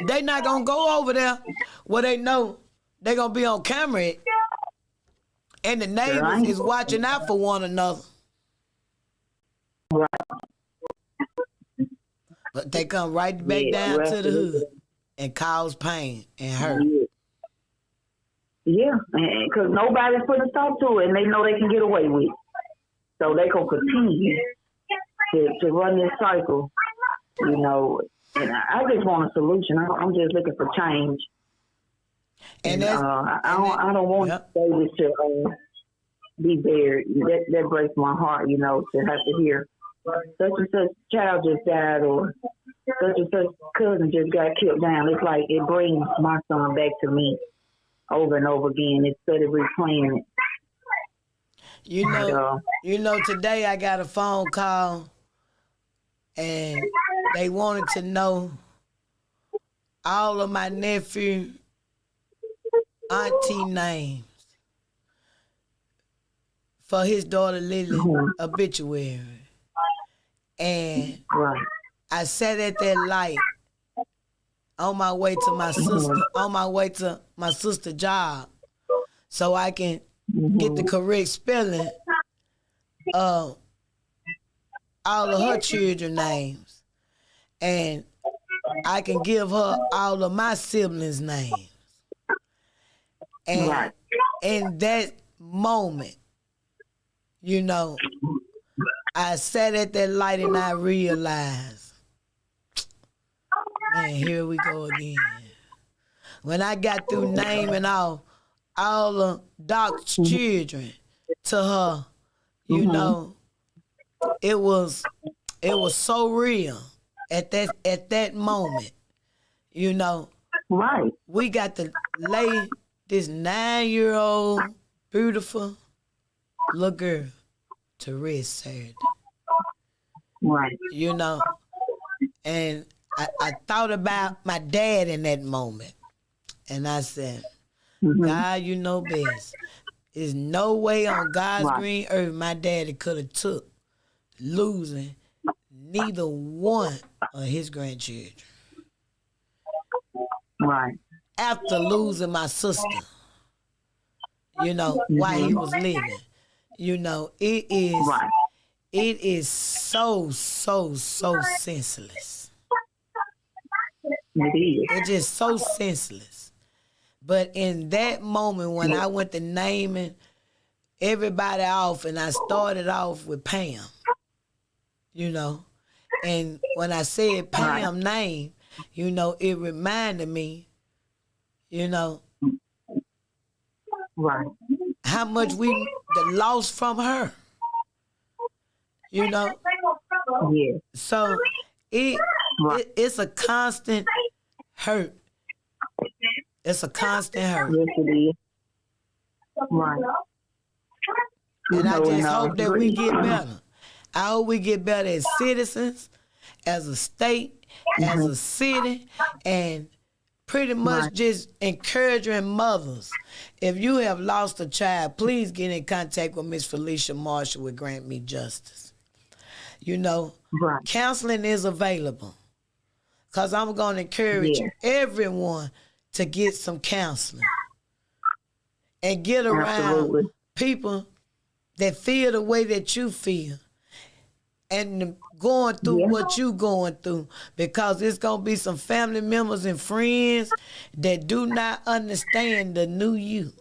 Speaker 1: They not gonna go over there where they know they gonna be on camera at, and the neighbors is watching out for one another.
Speaker 3: Right.
Speaker 1: But they come right back down to the hood and cause pain and hurt.
Speaker 3: Yeah, because nobody's putting a stop to it, and they know they can get away with it. So they can continue to run this cycle, you know. And I just want a solution. I'm just looking for change. And I don't want David to be buried. That breaks my heart, you know, to have to hear such and such child just died or such and such cousin just got killed down. It's like it brings my son back to me over and over again instead of replaying it.
Speaker 1: You know, today I got a phone call and they wanted to know all of my nephew auntie names for his daughter Lily obituary. And I sat at that light on my way to my sister, job, so I can get the correct spelling of all of her children's names, and I can give her all of my siblings' names. And in that moment, you know, I sat at that light and I realized, man, here we go again. When I got through naming all the Doc's children to her, you know, it was so real at that moment. You know, we got to lay this 9-year-old beautiful little girl to rest Saturday. You know, and I thought about my dad in that moment, and I said, God, you know best. There's no way on God's green earth my daddy could have took losing neither one of his grandchildren.
Speaker 3: Right.
Speaker 1: after losing my sister, while he was living.
Speaker 3: Right.
Speaker 1: It is so senseless.
Speaker 3: It is.
Speaker 1: It's just so senseless. But in that moment when I went to naming everybody off, and I started off with Pam, and when I said Pam name, it reminded me,
Speaker 3: Right.
Speaker 1: how much we lost from her,
Speaker 3: Yeah.
Speaker 1: So it's a constant hurt. It's a constant hurt.
Speaker 3: Yes, it is. Right.
Speaker 1: And I just hope that we get better. I hope we get better as citizens, as a state, as a city, and pretty much just encouraging mothers. If you have lost a child, please get in contact with Miss Felicia Marshall with Grant Me Justice. Counseling is available. Because I'm going to encourage everyone to get some counseling. And get around people that feel the way that you feel. And going through what you going through. Because there's going to be some family members and friends that do not understand the new you.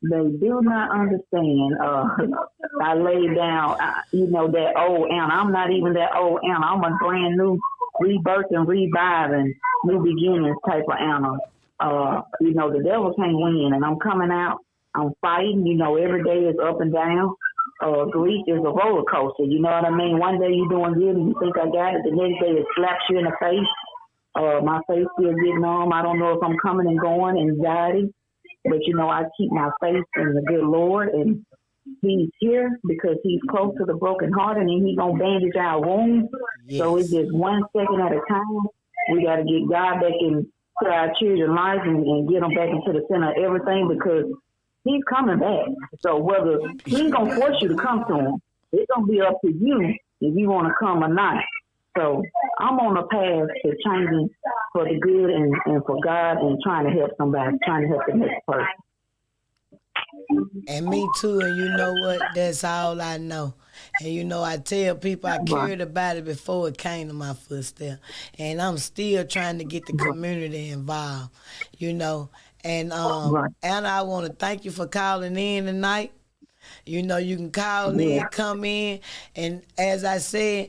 Speaker 3: They do not understand. I laid down, that old Anna. I'm not even that old Anna. I'm a brand new rebirth and reviving, new beginnings type of Anna. The devil can't win, and I'm coming out. I'm fighting. Every day is up and down. Grief is a roller coaster. You know what I mean? One day you're doing good and you think I got it. The next day it slaps you in the face. My face still getting numb. I don't know if I'm coming and going, anxiety. But, I keep my faith in the good Lord, and he's here because he's close to the brokenhearted, and he's going to bandage our wounds. Yes. So it's just 1 second at a time. We got to get God back into our children's lives and get them back into the center of everything, because he's coming back. So whether he ain't going to force you to come to him, it's going to be up to you if you want to come or not. So I'm on a path to changing for the good and for God, and trying to help somebody, trying to help the next person.
Speaker 1: And me too, and you know what? That's all I know. And I tell people I cared about it before it came to my footsteps. And I'm still trying to get the community involved, And Anna, I want to thank you for calling in tonight. You can call in, come in, and as I said,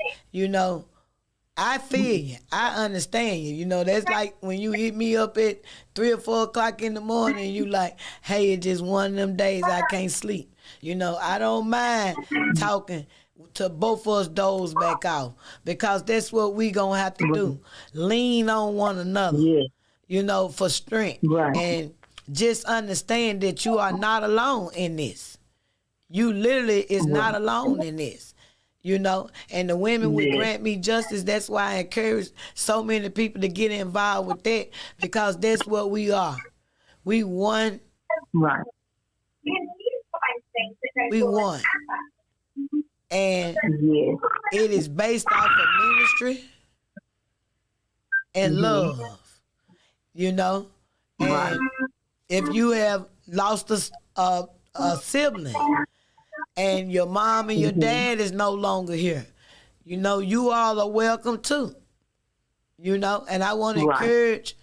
Speaker 1: I feel you. I understand you. That's like when you hit me up at 3 or 4 o'clock in the morning and you like, hey, it's just one of them days I can't sleep. I don't mind talking to both of us doze back off, because that's what we going to have to do. Lean on one another, for strength.
Speaker 3: Right.
Speaker 1: And just understand that you are not alone in this. You literally is not alone in this. And the women would grant me justice. That's why I encourage so many people to get involved with that, because that's what we are. We won.
Speaker 3: Right.
Speaker 1: We won. And it is based off of ministry and love, And if you have lost a sibling, and your mom and your dad is no longer here, you all are welcome too. And I want to encourage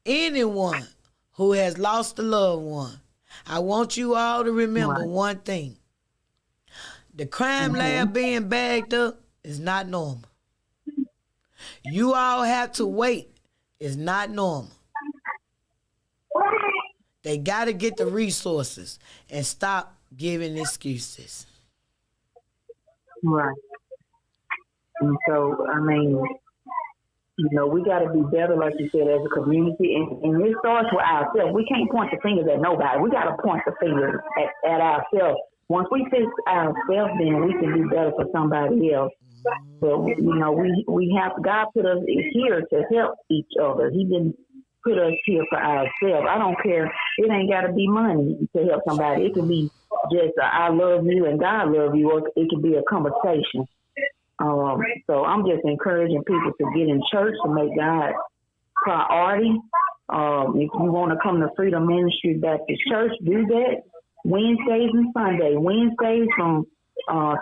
Speaker 1: anyone who has lost a loved one. I want you all to remember one thing. The crime lab being bagged up is not normal. You all have to wait. It's not normal. They got to get the resources and stop giving excuses.
Speaker 3: Right. And so, we got to be better, like you said, as a community. And it starts with ourselves. We can't point the fingers at nobody. We got to point the fingers at ourselves. Once we fix ourselves, then we can do better for somebody else. But, we have, God put us here to help each other. He didn't put us here for ourselves. I don't care. It ain't got to be money to help somebody. It can be just I love you and God love you, or it could be a conversation. So I'm just encouraging people to get in church, to make God priority. If you want to come to Freedom Ministry Baptist Church, do that. Wednesdays and Sundays. Wednesdays from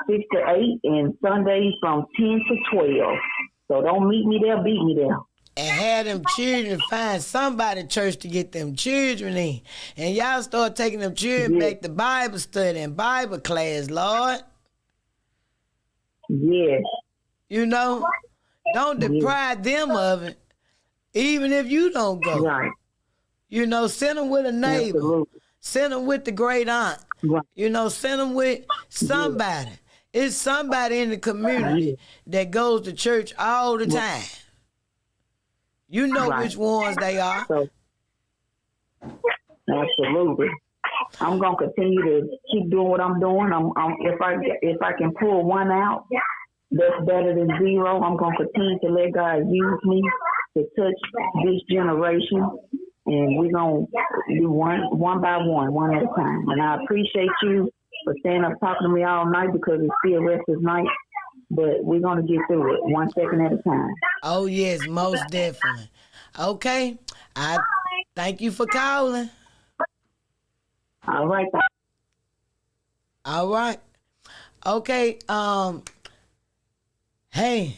Speaker 3: 6 to 8 and Sundays from 10 to 12. So don't meet me there, beat me there.
Speaker 1: And have them children find somebody church to get them children in. And y'all start taking them children back to Bible study and Bible class, Lord.
Speaker 3: Yes.
Speaker 1: You know, don't deprive them of it, even if you don't go.
Speaker 3: Right.
Speaker 1: You know, send them with a neighbor.
Speaker 3: Absolutely.
Speaker 1: Send them with the great aunt.
Speaker 3: Right.
Speaker 1: You know, send them with somebody. It's somebody in the community that goes to church all the time. You know which ones they are.
Speaker 3: So, absolutely. I'm gonna continue to keep doing what I'm doing. If I can pull one out, that's better than zero. I'm gonna continue to let God use me to touch this generation, and we're gonna do one by one at a time. And I appreciate you for staying up talking to me all night because it's still restless night. But we're gonna get through it 1 second at a time.
Speaker 1: Oh yes, most definitely. Okay, I thank you for calling.
Speaker 3: All right.
Speaker 1: All right. Okay. Hey,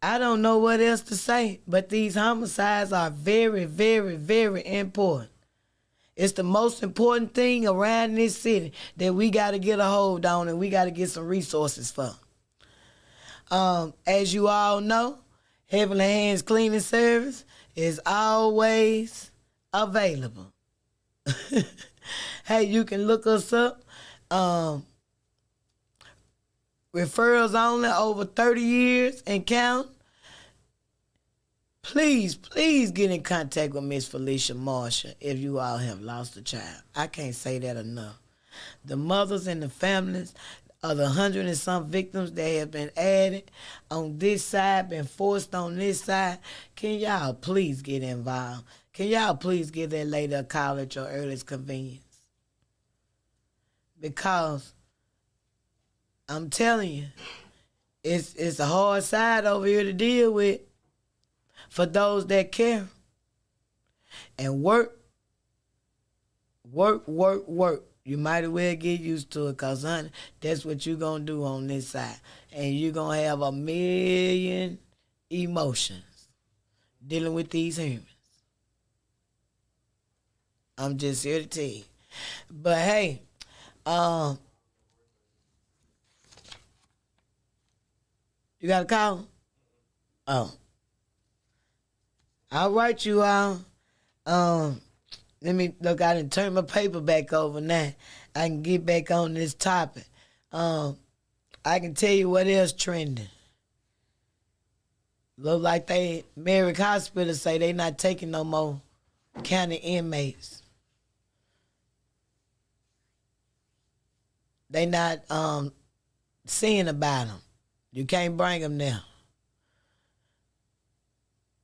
Speaker 1: I don't know what else to say, but these homicides are very, very, very important. It's the most important thing around this city that we got to get a hold on and we got to get some resources for. As you all know, Heavenly Hands Cleaning Service is always available. Hey, you can look us up. Referrals only over 30 years and count. Please get in contact with Miss Felicia Marshall if you all have lost a child. I can't say that enough. The mothers and the families of the 100 and some victims that have been added on this side, been forced on this side, can y'all please get involved? Can y'all please give that lady a call at your earliest convenience? Because I'm telling you, it's a hard side over here to deal with for those that care. And work. You might as well get used to it because, honey, that's what you're going to do on this side. And you're going to have a million emotions dealing with these humans. I'm just here to tell you. But, hey, you got a call? Oh. All right, you all. Let me look. I done turn my paper back over now. I can get back on this topic. I can tell you what else trending. Look like Merrick Hospital say they not taking no more county inmates. They not seeing about them. You can't bring them now.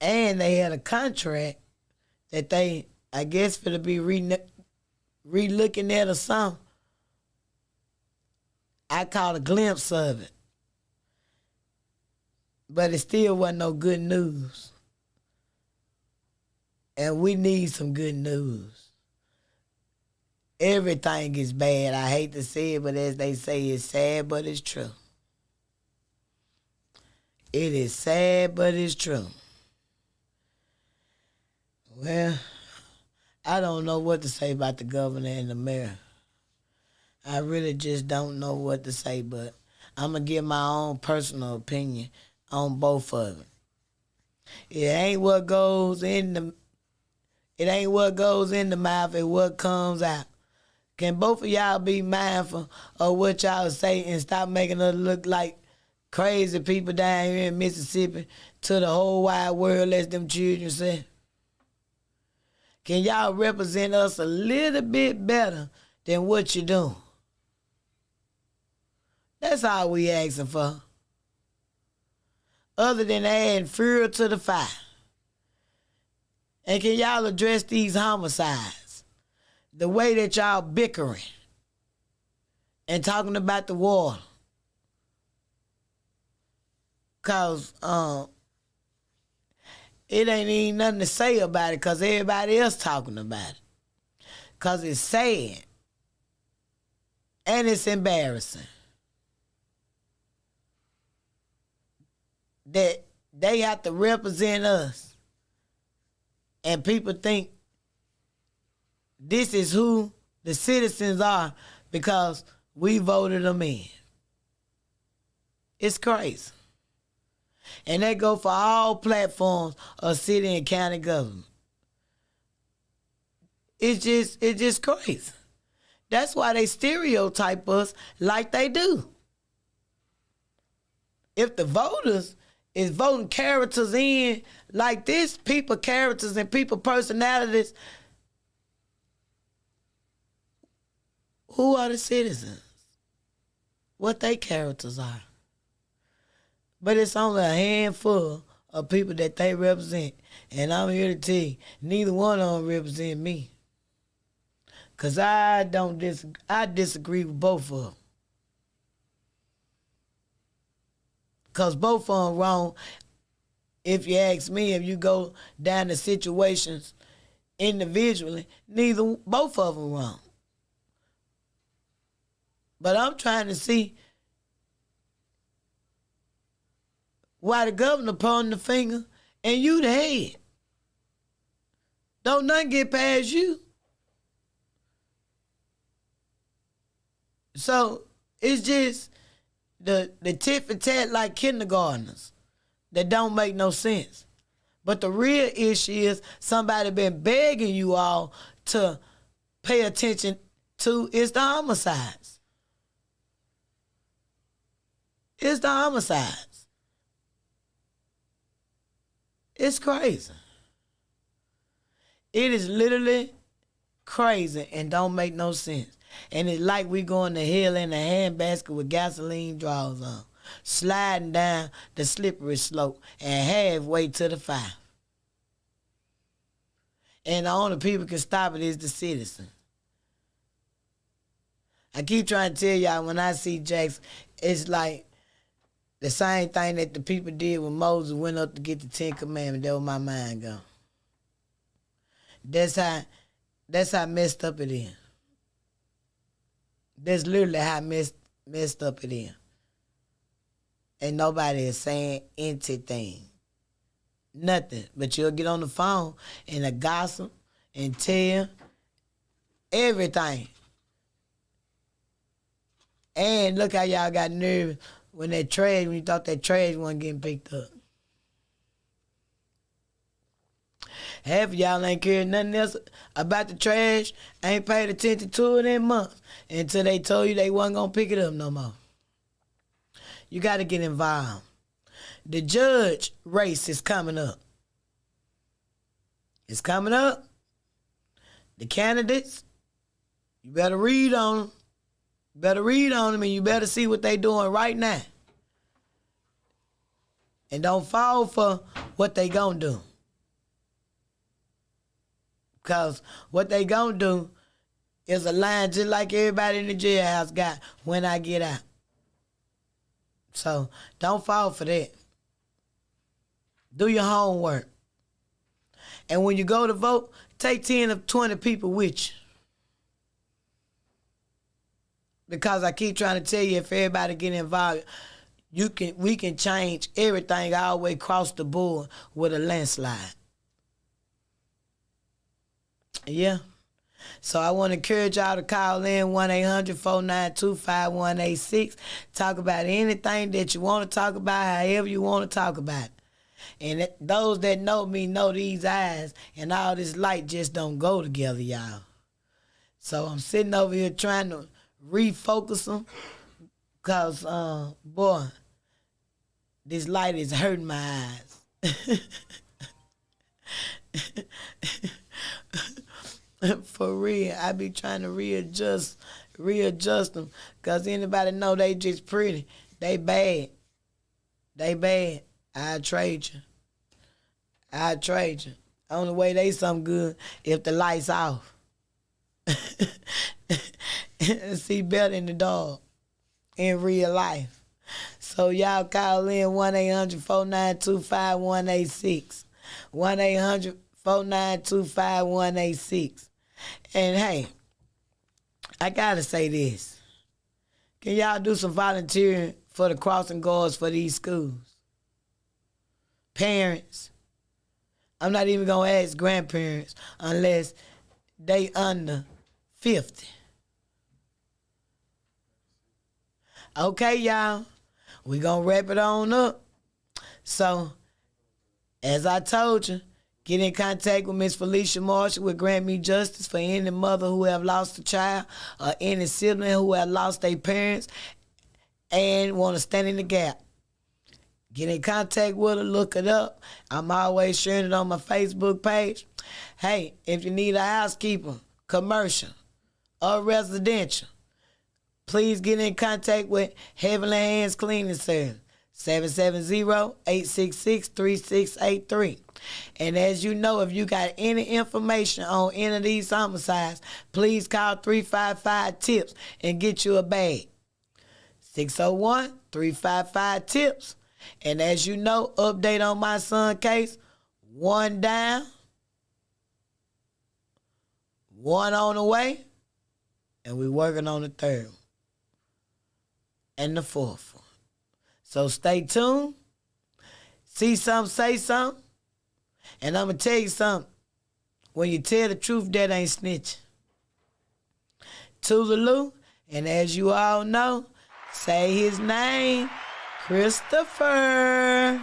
Speaker 1: And they had a contract that they, I guess, for to be re-looking at or something. I caught a glimpse of it. But it still wasn't no good news. And we need some good news. Everything is bad. I hate to say it, but as they say, it's sad, but it's true. It is sad, but it's true. Well, I don't know what to say about the governor and the mayor. I really just don't know what to say, but I'm going to give my own personal opinion on both of them. It ain't what goes in the mouth, it's what comes out. Can both of y'all be mindful of what y'all say and stop making us look like crazy people down here in Mississippi to the whole wide world, as them children say? Can y'all represent us a little bit better than what you do? That's all we asking for. Other than adding fuel to the fire. And can y'all address these homicides? The way that y'all bickering and talking about the war. Because it ain't even nothing to say about it because everybody else talking about it. Because it's sad. And it's embarrassing. That they have to represent us. And people think this is who the citizens are because we voted them in. It's crazy. And they go for all platforms of city and county government. It's just crazy. That's why they stereotype us like they do. If the voters is voting characters in like this, people characters and people personalities, who are the citizens? What they characters are. But it's only a handful of people that they represent. And I'm here to tell you, neither one of them represent me. Because I disagree with both of them. Because both of them wrong. If you ask me, if you go down the situations individually, both of them wrong. But I'm trying to see why the governor pointing the finger and you the head. Don't nothing get past you. So it's just the tit for tat like kindergartners that don't make no sense. But the real issue is somebody been begging you all to pay attention to is the homicides. It's the homicides. It's crazy. It is literally crazy and don't make no sense. And it's like we going to hell in a handbasket with gasoline drawers on, sliding down the slippery slope and halfway to the fire. And the only people can stop it is the citizens. I keep trying to tell y'all, when I see Jackson, it's like the same thing that the people did when Moses went up to get the 10 Commandments. That was my mind go. That's how messed up it is. That's literally how messed up it is. And nobody is saying anything. Nothing. But you'll get on the phone and a gossip and tell everything. And look how y'all got nervous when you thought that trash wasn't getting picked up. Half of y'all ain't cared nothing else about the trash, ain't paid attention to it in months until they told you they wasn't going to pick it up no more. You got to get involved. The judge race is coming up. It's coming up. The candidates, you better read on them. Better read on them and you better see what they doing right now. And don't fall for what they gonna do. Because what they gonna do is a line just like everybody in the jailhouse got when I get out. So don't fall for that. Do your homework. And when you go to vote, take 10 or 20 people with you. Because I keep trying to tell you, if everybody get involved, we can change everything all the way across the board with a landslide. Yeah. So I want to encourage y'all to call in 1-800-492-5186. Talk about anything that you want to talk about, however you want to talk about it. And those that know me know these eyes and all this light just don't go together, y'all. So I'm sitting over here trying to refocus them because, boy, this light is hurting my eyes. For real, I be trying to readjust them because anybody know they just pretty. They bad. I trade you. Only way they something good if the lights off. See better in the dark in real life. So y'all call in 1-800-492-5186. 1-800-492-5186. And hey, I gotta say this. Can y'all do some volunteering for the crossing guards for these schools? Parents. I'm not even gonna ask grandparents unless they under 50. Okay, y'all. We gonna wrap it on up. So, as I told you, get in contact with Miss Felicia Marshall with Grant Me Justice for any mother who have lost a child or any sibling who have lost their parents and want to stand in the gap. Get in contact with her, look it up. I'm always sharing it on my Facebook page. Hey, if you need a housekeeper, commercial, or residential, please get in contact with Heavenly Hands Cleaning Service, 770-866-3683. And as you know, if you got any information on any of these homicides, please call 355-TIPS and get you a bag. 601-355-TIPS. And as you know, update on my son case, 1 down, 1 on the way, and we working on the 3rd one and the 4th one. So stay tuned. See something, say something. And I'm going to tell you something. When you tell the truth, that ain't snitching. Toodaloo. And as you all know, say his name, Christopher.